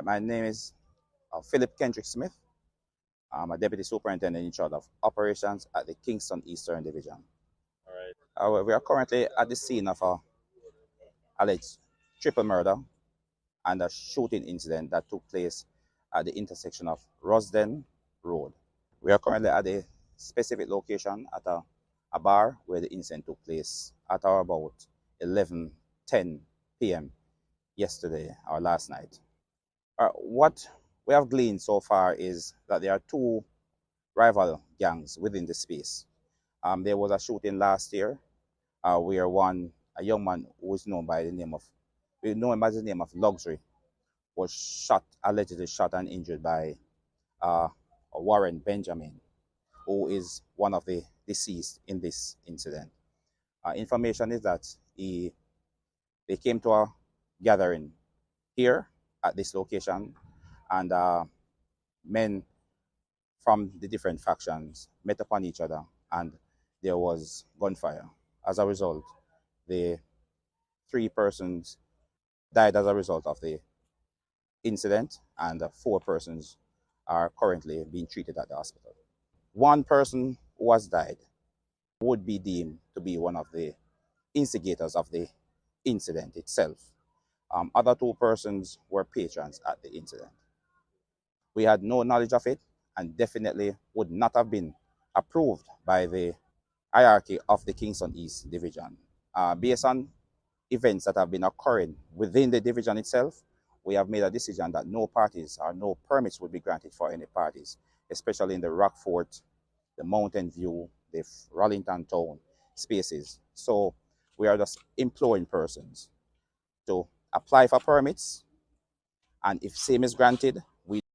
My name is Philip Kendrick Smith. I'm a Deputy Superintendent in charge of operations at the Kingston Eastern Division. We are currently at the scene of a alleged triple murder and a shooting incident that took place at the intersection of Rosden Road. We are currently at a specific location at a bar where the incident took place at about 11:10 p.m. yesterday or last night. What we have gleaned so far is that there are two rival gangs within the space. There was a shooting last year where a young man who is known by the name of, we know him by the name of Luxury, was allegedly shot and injured by Warren Benjamin, who is one of the deceased in this incident. Information is that they came to a gathering here at this location, and men from the different factions met upon each other, and there was gunfire. As a result, the three persons died as a result of the incident, and four persons are currently being treated at the hospital. One person who has died would be deemed to be one of the instigators of the incident itself. Other two persons were patrons at the incident. We had no knowledge of it and definitely would not have been approved by the hierarchy of the Kingston East Division. Based on events that have been occurring within the division itself, we have made a decision that no parties or no permits would be granted for any parties, especially in the Rockfort, the Mountain View, the Rollington Town spaces. So we are just imploring persons to apply for permits, and if same is granted, we